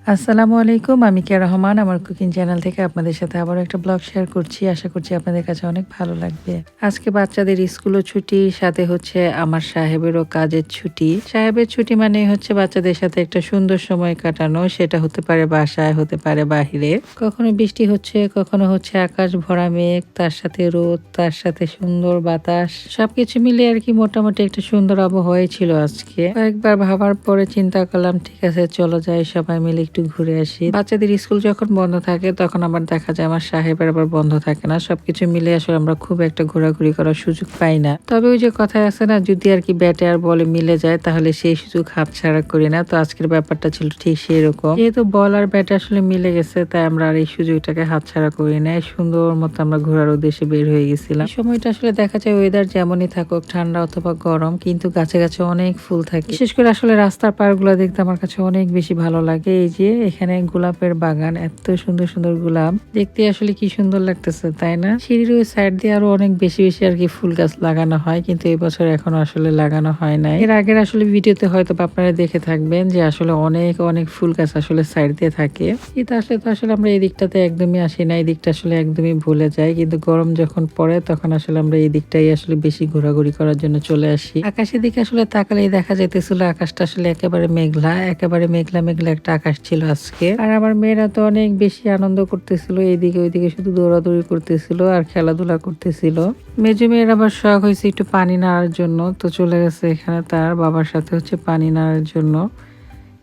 আসসালামু আলাইকুম। আমি কেয়া রহমান। আমার কুকিং চ্যানেল থেকে আপনাদের সাথে আবারও একটা ব্লগ শেয়ার করছি। আশা করছি আপনাদের কাছে অনেক ভালো লাগবে। আজকে বাচ্চাদের স্কুলও ছুটি, সাথে হচ্ছে আমার সাহেবেরও কাজের ছুটি। সাহেবের ছুটি মানে হচ্ছে বাচ্চাদের সাথে একটা সুন্দর সময় কাটানো। সেটা হতে পারে বাসায়, হতে পারে বাহিরে। কখনো বৃষ্টি হচ্ছে, কখনো হচ্ছে আকাশ ভরা মেঘ, তার সাথে রোদ, তার সাথে সুন্দর বাতাস। সবকিছু মিলে আর কি মোটামুটি একটা সুন্দর আবহাওয়াই ছিল আজকে। কয়েকবার ভাবার পরে চিন্তা করলাম, ঠিক আছে চলো যাই সবাই মিলে একটু ঘুরে আসি। বাচ্চাদের স্কুল যখন বন্ধ থাকে তখন আবার দেখা যায় আমার সাহেবের আবার বন্ধ থাকে না। সবকিছু মিলে আসলে আমরা খুব একটা ঘোরাঘুরি করার সুযোগ পাই না। তবে ওই যে কথায় আছে না, যদি আর কি ব্যাটে আর বলে মিলে যায় তাহলে সেই সুযোগ হাতছাড়া করি না। তো আজকের ব্যাপারটা ছিল ঠিক সেই রকম। যেহেতু বল আর ব্যাটে আসলে মিলে গেছে, তাই আমরা আর এই সুযোগটাকে হাতছাড়া করি না। সুন্দর মতো আমরা ঘোরার উদ্দেশ্যে বের হয়ে গেছিলাম। এই সময়টা আসলে দেখা যায় ওয়েদার যেমনই থাকুক, ঠান্ডা অথবা গরম, কিন্তু গাছে গাছে অনেক ফুল থাকে। বিশেষ করে আসলে রাস্তার পাড়গুলো দেখতে আমার কাছে অনেক বেশি ভালো লাগে। এই যে এখানে গোলাপের বাগান, এত সুন্দর সুন্দর গোলাপ দেখতে আসলে কি সুন্দর লাগতেছে, তাই না? সিঁড়ির ওই সাইড দিয়ে আরো অনেক বেশি বেশি আর কি ফুল গাছ লাগানো হয়, কিন্তু এই বছর এখনো আসলে লাগানো হয় নাই। এর আগের আসলে ভিডিওতে হয়তো আপনারা দেখে থাকবেন যে আসলে অনেক অনেক ফুল গাছ আসলে সাইড দিয়ে থাকে। এটা আসলে তো আসলে আমরা এই দিকটাতে একদমই আসি না, এই দিকটা আসলে একদমই ভুলে যাই। কিন্তু গরম যখন পড়ে তখন আসলে আমরা এই দিকটাই আসলে বেশি ঘোরাঘুরি করার জন্য চলে আসি। আকাশের দিকে আসলে তাকালেই দেখা যাইতেছিল আকাশটা আসলে একেবারে মেঘলা, একেবারে মেঘলা মেঘলা একটা আকাশ ছিল আজকে। আর আমার মেয়েরা তো অনেক বেশি আনন্দ করতেছিল, এইদিকে ওইদিকে শুধু দৌড়াদৌড়ি করতেছিল আর খেলাধুলা করতেছিল। মেজো মেয়ের আবার শখ হয়েছে একটু পানি নাড়ার জন্য, তো চলে গেছে এখানে তার বাবার সাথে হচ্ছে পানি নাড়ার জন্য।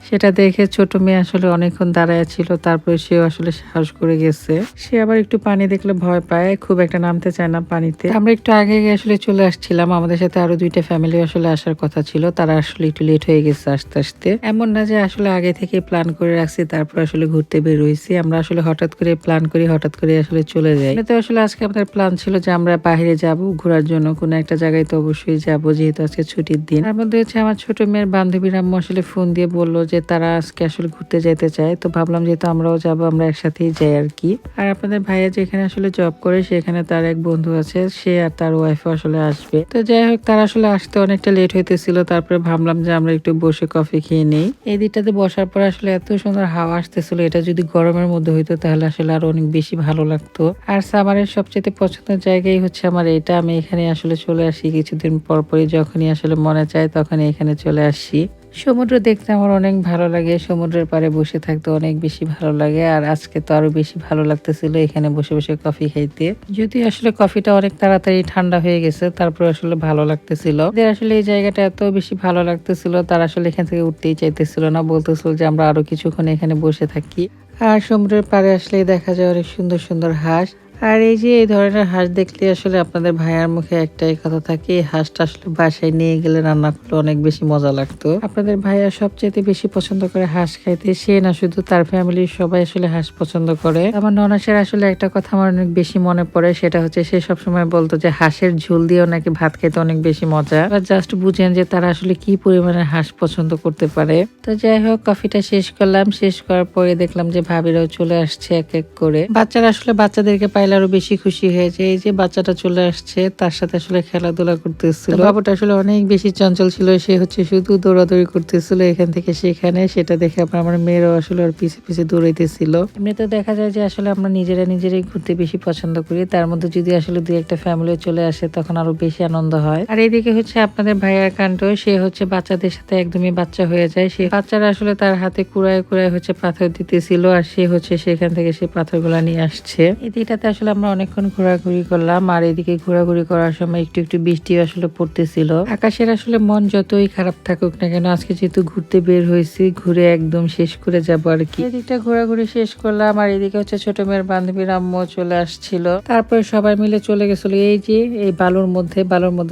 সেটা দেখে ছোট মেয়ে আসলে অনেকক্ষণ দাঁড়ায় ছিল, তারপরে সেও আসলে সাহস করে গেছে। সে আবার একটু পানি দেখলে ভয় পায়, খুব একটা নামতে চায় না পানিতে। আমরা একটু আগে আসলে চলে আসছিলাম, আমাদের সাথে আরো দুইটা ফ্যামিলি আসলে আসার কথা ছিল, তারা আসলে একটু লেট হয়ে গেছে আসতে আসতে। এমন না যে আসলে আগে থেকে প্ল্যান করে রাখছি তারপর আসলে ঘুরতে বের হয়েছি, আমরা আসলে হঠাৎ করে প্ল্যান করি, হঠাৎ করে আসলে চলে যাই। তো আসলে আজকে আমাদের প্ল্যান ছিল যে আমরা বাইরে যাব ঘোরার জন্য, কোনো একটা জায়গায় তো অবশ্যই যাব, যেহেতু আজকে ছুটির দিন। তার মধ্যে হচ্ছে আমার ছোট মেয়ের বান্ধবীর আম্মু আসলে ফোন দিয়ে বললো যে তারা আজকে আসলে ঘুরতে যেতে চায়, তো ভাবলাম যেহেতু আমরাও যাবো আমরা একসাথেই যাই আর কি। আর আপনাদের ভাইয়া যেখানে আসলে জব করে সেখানে তার এক বন্ধু আছে, সে আর তার ওয়াইফ আসলে আসবে। তো যাই হোক, তারা আসলে আসতে অনেকটা লেট হইতেছিল, তারপরে ভাবলাম যে আমরা একটু বসে কফি খেয়ে নেই। এই দিকটাতে বসার পর আসলে এত সুন্দর হাওয়া আসতেছিল, এটা যদি গরমের মধ্যে হইতো তাহলে আসলে আরো অনেক বেশি ভালো লাগতো। আর সামারের সবচেয়ে পছন্দের জায়গায় হচ্ছে আমার এটা, আমি এখানে আসলে চলে আসি কিছুদিন পরপরই, যখনই আসলে মনে চায় তখনই এখানে চলে আসি। সমুদ্র দেখতে আমার অনেক ভালো লাগে, সমুদ্রের পাড়ে বসে থাকতে অনেক বেশি ভালো লাগে। আর আজকে তো আরো বেশি ভালো লাগতেছিল এখানে বসে বসে কফি খাইতে, যদি আসলে কফিটা অনেক তাড়াতাড়ি ঠান্ডা হয়ে গেছে, তারপর আসলে ভালো লাগতেছিল। আসলে এই জায়গাটা এত বেশি ভালো লাগতেছিল, তারা আসলে এখান থেকে উঠতেই চাইতেছিল না, বলতেছিল যে আমরা আরো কিছুক্ষণ এখানে বসে থাকি। আর সমুদ্রের পাড়ে আসলেই দেখা যায় অনেক সুন্দর সুন্দর হাঁস। আর এই যে এই ধরনের হাঁস দেখলে আসলে আপনাদের ভাইয়ার মুখে একটাই কথা থাকে, এই হাঁসটা আসলে বাসায় নিয়ে গেলে রান্না করলে অনেক বেশি মজা লাগতো। আপনাদের ভাইয়া সবচেয়ে বেশি পছন্দ করে হাঁস খাইতে, সে না শুধু তার ফ্যামিলির সবাই আসলে হাঁস পছন্দ করে। আমার ননাসের আসলে একটা কথা আমার অনেক বেশি মনে পড়ে, সেটা হচ্ছে সে সবসময় বলতো যে হাঁসের ঝোল দিয়েও নাকি ভাত খেতে অনেক বেশি মজা। জাস্ট বুঝেন যে তারা আসলে কি পরিমাণে হাঁস পছন্দ করতে পারে। তো যাই হোক, কফিটা শেষ করলাম, শেষ করার পরে দেখলাম যে ভাবিরাও চলে আসছে এক এক করে। বাচ্চারা আসলে বাচ্চাদেরকে পাইলে আরো বেশি খুশি হয়েছে। এই যে বাচ্চাটা চলে আসছে, তার সাথে আসলে খেলাধুলা করতেছিল। বাবুটা আসলে অনেক বেশি চঞ্চল ছিল, সে হচ্ছে শুধু দৌড়াদৌড়ি করতেছিল এখান থেকে সেখানে। সেটা দেখে আমার মেয়েরাও আসলে ওর পিছে পিছে দৌড়াইতেছিল। এমনিতে দেখা যায় যে আসলে আমরা নিজেরাই ঘুরতে বেশি পছন্দ করি, তার মধ্যে যদি আসলে দুই একটা ফ্যামিলি চলে আসে তখন আরো বেশি আনন্দ হয়। আর এইদিকে হচ্ছে আপনাদের ভাইয়ার কাণ্ড, সে হচ্ছে বাচ্চাদের সাথে একদমই বাচ্চা হয়ে যায়। সে বাচ্চারা আসলে তার হাতে কুড়ায় কুড়ায় হচ্ছে পাথর দিতেছিল, আর সে হচ্ছে সেখান থেকে সে পাথরগুলা নিয়ে আসছে। এদিকটাতে আসলে আমরা অনেকক্ষণ ঘোরাঘুরি করলাম, আর এদিকে ঘোরাঘুরি করার সময় একটু একটু বৃষ্টি আসলে পড়তেছিল। আকাশের আসলে মন যতই খারাপ থাকুক না কেন, আজকে যেহেতু ঘুরতে বের হয়েছি, ঘুরে একদম শেষ করে যাবো আর কি। এদিকটা ঘোরাঘুরি শেষ করলাম, আর এদিকে হচ্ছে ছোট মেয়ের বান্ধবীর আম্মু চলে আসছিল, তারপরে সবাই মিলে চলে গেছিল এই যে এই বালুর মধ্যে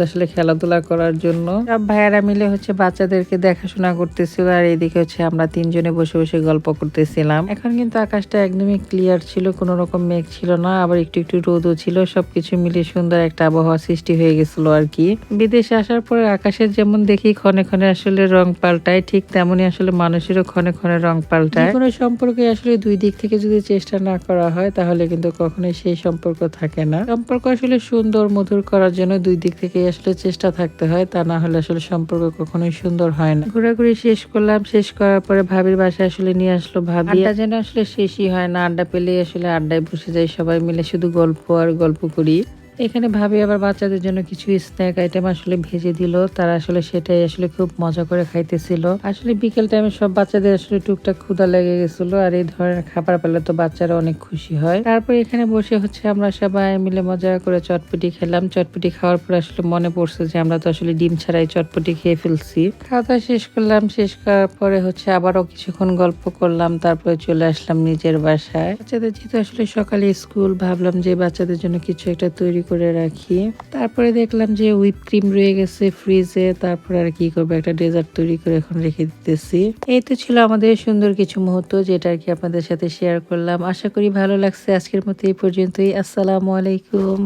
আসলে খেলাধুলা করার জন্য। সব ভাইয়ারা মিলে হচ্ছে বাচ্চাদেরকে দেখাশোনা করতেছিল, আর এদিকে হচ্ছে আমরা তিনজনে বসে বসে গল্প করতেছিলাম। এখন কিন্তু আকাশটা একদমই ক্লিয়ার ছিল, কোনো রকম মেঘ ছিল না। আবার আবার একটু একটু রোদও ছিল, সবকিছু মিলিয়ে সুন্দর একটা আবহাওয়া সৃষ্টি হয়ে গেছিল আর কি। বিদেশে আসার পরে আকাশের যেমন দেখি ক্ষণে ক্ষণে আসলে রং পাল্টায়, ঠিক তেমনই আসলে মানুষেরও ক্ষণে ক্ষণে রং পাল্টায়। কোনো সম্পর্কে আসলে দুই দিক থেকে যদি চেষ্টা না করা হয় তাহলে কিন্তু কখনোই সেই সম্পর্ক থাকে না। সম্পর্ক আসলে সুন্দর মধুর করার জন্য দুই দিক থেকে আসলে চেষ্টা থাকতে হয়, তা না হলে আসলে সম্পর্ক কখনোই সুন্দর হয় না। ঘোরাঘুরি শেষ করলাম, শেষ করার পরে ভাবির বাসায় আসলে নিয়ে আসলো ভাবি। আড্ডা যেন আসলে শেষই হয় না, আড্ডা পেলেই আসলে আড্ডায় বসে যাই, সবাই মিলে শুধু গল্প আর গল্প করি। এখানে ভাবি আবার বাচ্চাদের জন্য কিছু স্ন্যাক আইটেম আসলে ভেজে দিল, তারা আসলে সেটাই আসলে খুব মজা করে খাইতেছিল। আসলে বিকেল টাইমে সব বাচ্চাদের আসলে টুকটাক ক্ষুধা লেগে গেছিল, আর এই ধরনের খাবার পেলে তো বাচ্চারা অনেক খুশি হয়। তারপর এখানে বসে আমরা সবাই মিলে মজা করে চটপটি খেলাম। চটপটি খাওয়ার পর আসলে মনে পড়ছে যে আমরা তো আসলে ডিম ছাড়াই চটপটি খেয়ে ফেলছি। খাওয়া দাওয়া শেষ করলাম, শেষ করার পরে আবারও কিছুক্ষণ গল্প করলাম, তারপরে চলে আসলাম নিজের বাসায়। বাচ্চাদের যেহেতু আসলে সকালে স্কুল, ভাবলাম যে বাচ্চাদের জন্য কিছু একটা তৈরি করে রাখি। তারপরে দেখলাম যে হুইপ ক্রিম রয়ে গেছে ফ্রিজে, তারপর আর কি করবো, একটা ডেজার্ট তৈরি করে এখন রেখে দিতেছি। এই তো ছিল আমাদের সুন্দর কিছু মুহূর্ত, যেটা আর কি আপনাদের সাথে শেয়ার করলাম। আশা করি ভালো লাগছে। আজকের মতো এই পর্যন্তই। আসসালামু আলাইকুম।